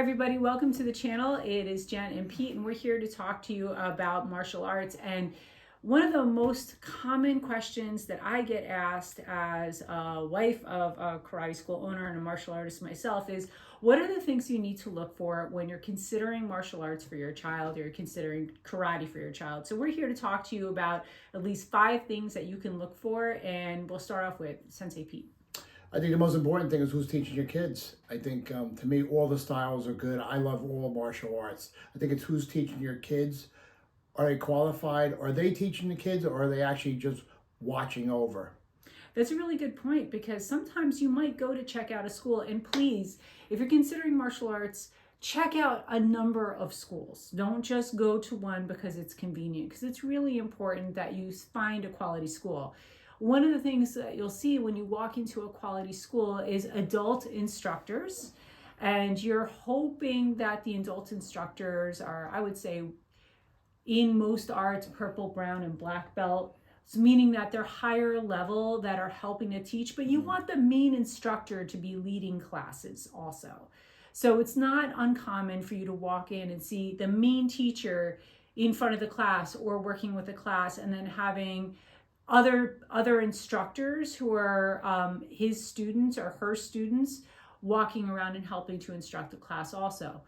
Hi everybody, welcome to the channel. It is Jen and Pete and we're here to talk to you about martial arts. And one of the most common questions that I get asked as a wife of a karate school owner and a martial artist myself is, what are the things you need to look for when you're considering martial arts for your child or you're considering karate for your child? So we're here to talk to you about at least 5 things that you can look for, and we'll start off with Sensei Pete. I think the most important thing is who's teaching your kids. I think, to me, all the styles are good. I love all martial arts. I think it's who's teaching your kids. Are they qualified? Are they teaching the kids, or are they actually just watching over? That's a really good point, because sometimes you might go to check out a school, and please, if you're considering martial arts, check out a number of schools. Don't just go to one because it's convenient, because it's really important that you find a quality school. One of the things that you'll see when you walk into a quality school is adult instructors, and you're hoping that the adult instructors are, I would say, in most arts, purple, brown, and black belt, meaning that they're higher level, that are helping to teach, but you want the main instructor to be leading classes also. So it's not uncommon for you to walk in and see the main teacher in front of the class or working with the class, and then having other instructors who are his students or her students walking around and helping to instruct the class also.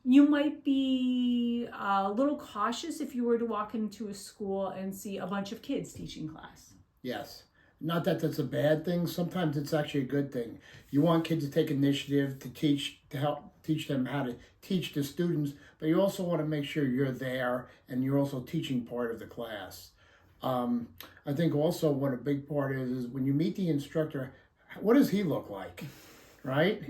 You might be a little cautious if you were to walk into a school and see a bunch of kids teaching class. Yes. Not that that's a bad thing. Sometimes it's actually a good thing. You want kids to take initiative to teach, to help teach them how to teach the students, but you also want to make sure you're there and you're also teaching part of the class. I think also what a big part is when you meet the instructor, what does he look like, right?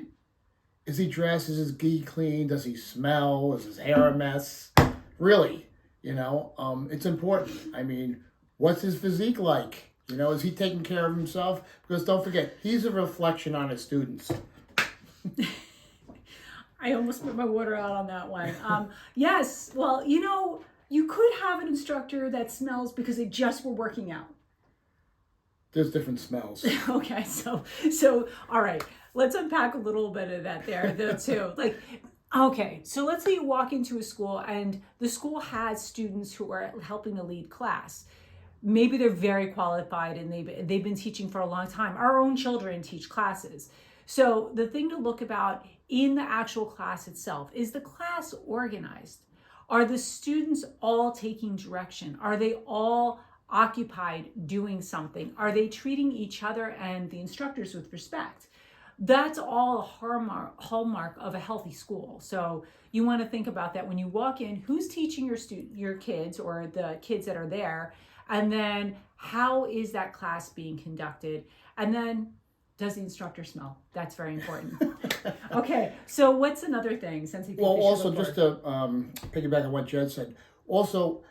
Is he dressed? Is his gi clean? Does he smell? Is his hair a mess? Really, it's important. I mean, what's his physique like? Is he taking care of himself? Because don't forget, he's a reflection on his students. I almost put my water out on that one. Yes, well, you could have an instructor that smells because they just were working out. There's different smells. Okay, so all right, let's unpack a little bit of that there though too. Okay, so let's say you walk into a school and the school has students who are helping to lead class. Maybe they're very qualified and they've been teaching for a long time. Our own children teach classes. So the thing to look about in the actual class itself, is the class organized? Are the students all taking direction? Are they all occupied doing something? Are they treating each other and the instructors with respect? That's all a hallmark of a healthy school. So you want to think about that when you walk in. Who's teaching your kids or the kids that are there? And then how is that class being conducted? And then, does the instructor smell? That's very important. Okay, so what's another thing? Well, also just to piggyback on what Jen said, also,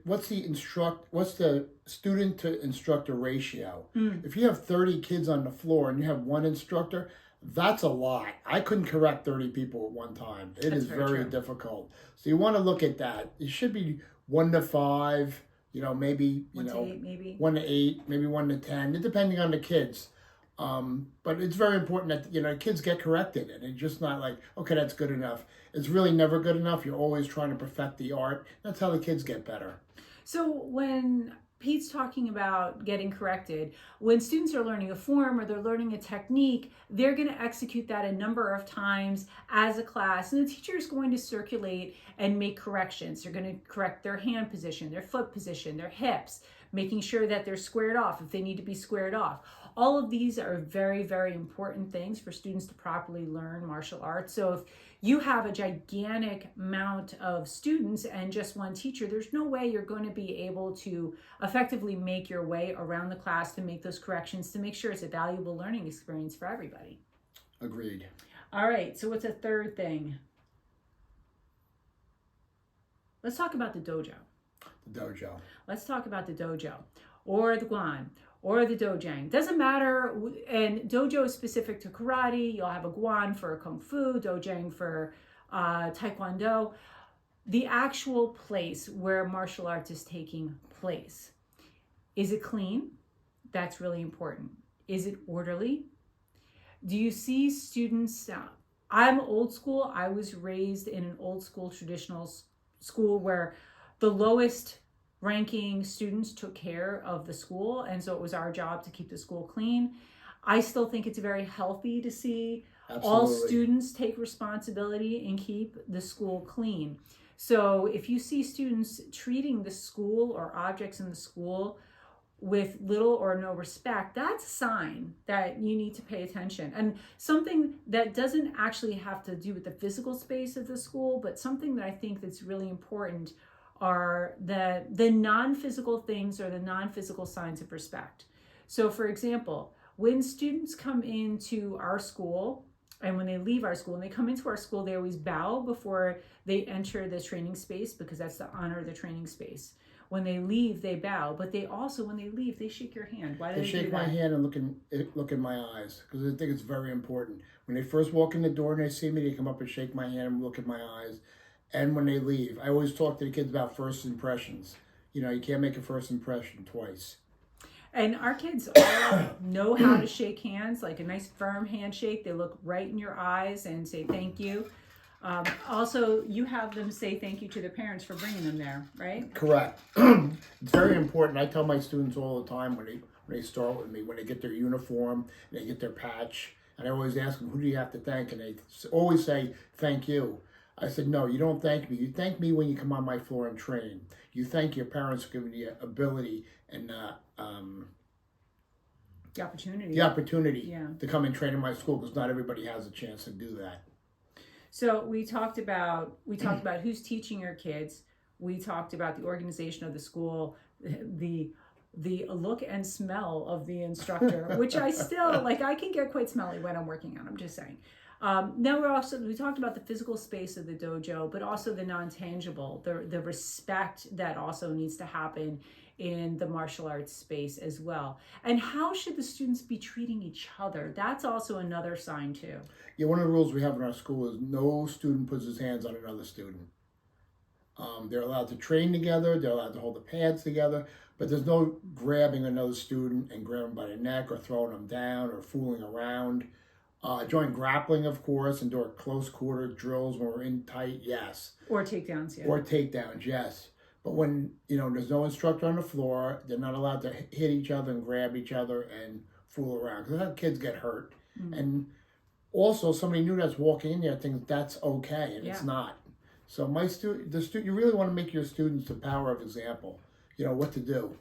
what's the student to instructor ratio? If you have 30 kids on the floor and you have one instructor, that's a lot. I couldn't correct 30 people at one time. It is very difficult. So you want to look at that. It should be 1 to 5, maybe, 1 to 8, maybe 1 to 8, maybe 1 to 10, depending on the kids. But it's very important that, kids get corrected, and it's just not like, okay, that's good enough. It's really never good enough. You're always trying to perfect the art. That's how the kids get better. So when Pete's talking about getting corrected, when students are learning a form or they're learning a technique, they're going to execute that a number of times as a class, and the teacher is going to circulate and make corrections. They're going to correct their hand position, their foot position, their hips, making sure that they're squared off if they need to be squared off. All of these are very, very important things for students to properly learn martial arts. So if you have a gigantic amount of students and just one teacher, there's no way you're going to be able to effectively make your way around the class to make those corrections, to make sure it's a valuable learning experience for everybody. Agreed. All right, so what's a third thing? Let's talk about the dojo. The dojo. Let's talk about the dojo or the guan or the dojang. Doesn't matter. And dojo is specific to karate. You'll have a guan for kung fu, dojang for taekwondo. The actual place where martial arts is taking place. Is it clean? That's really important. Is it orderly? Do you see students I'm old school. I was raised in an old school traditional school where the lowest ranking students took care of the school, and so it was our job to keep the school clean. I still think it's very healthy to see all Absolutely. students take responsibility and keep the school clean. So if you see students treating the school or objects in the school with little or no respect, that's a sign that you need to pay attention. And something that doesn't actually have to do with the physical space of the school, but something that I think that's really important are the non-physical things or the non-physical signs of respect. So for example, when students come into our school and when they leave our school and they come into our school, they always bow before they enter the training space because that's to honor the training space. When they leave, they bow, but they also, when they leave, they shake your hand. Why do They they do shake my that? hand and look in my eyes because I think it's very important. When they first walk in the door and they see me, they come up and shake my hand and look in my eyes. And when they leave, I always talk to the kids about first impressions. You know, you can't make a first impression twice. And our kids all know how to shake hands, like a nice firm handshake. They look right in your eyes and say thank you. Also, you have them say thank you to their parents for bringing them there, right? Correct. It's very important. I tell my students all the time when they start with me, when they get their uniform, they get their patch, and I always ask them, who do you have to thank? And they always say, thank you. I said, no, you don't thank me. You thank me when you come on my floor and train. You thank your parents for giving you the ability and The opportunity. the opportunity Yeah. to come and train in my school because not everybody has a chance to do that. So we talked about who's teaching your kids. We talked about the organization of the school, the look and smell of the instructor, which I still like. I can get quite smelly when I'm working out. I'm just saying. Now we talked about the physical space of the dojo, but also the non-tangible, the respect that also needs to happen in the martial arts space as well. And how should the students be treating each other? That's also another sign too. Yeah, one of the rules we have in our school is no student puts his hands on another student. They're allowed to train together, they're allowed to hold the pads together, but there's no grabbing another student and grabbing them by the neck or throwing them down or fooling around. Join grappling, of course, and do close quarter drills when we're in tight, yes. Or takedowns, yeah. Or takedowns, yes. But when, there's no instructor on the floor, they're not allowed to hit each other and grab each other and fool around because that's how kids get hurt. Mm. And also, somebody new that's walking in there thinks that's okay, and Yeah. it's not. So you really want to make your students the power of example. You know what to do.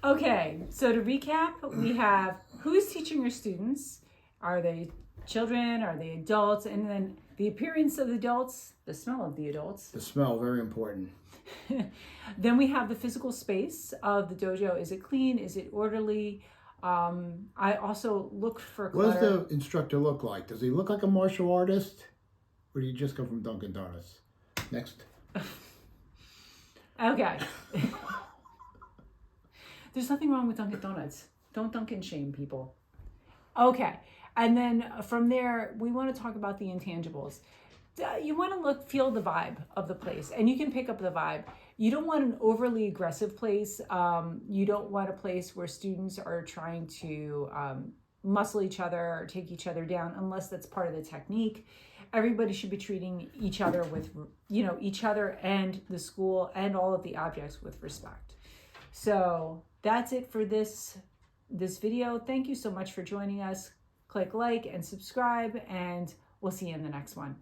Okay, so to recap, we have who's teaching your students. Are they children? Are they adults? And then the appearance of the adults, the smell of the adults. The smell, very important. Then we have the physical space of the dojo. Is it clean? Is it orderly? I also look for clutter. What does the instructor look like? Does he look like a martial artist? Or do you just come from Dunkin' Donuts? Next. Okay. There's nothing wrong with Dunkin' Donuts. Don't Dunkin' shame people. Okay. And then from there, we want to talk about the intangibles. You want to feel the vibe of the place, and you can pick up the vibe. You don't want an overly aggressive place. You don't want a place where students are trying to muscle each other or take each other down, unless that's part of the technique. Everybody should be treating each other with, each other and the school and all of the objects with respect. So that's it for this video. Thank you so much for joining us. Click like and subscribe, and we'll see you in the next one.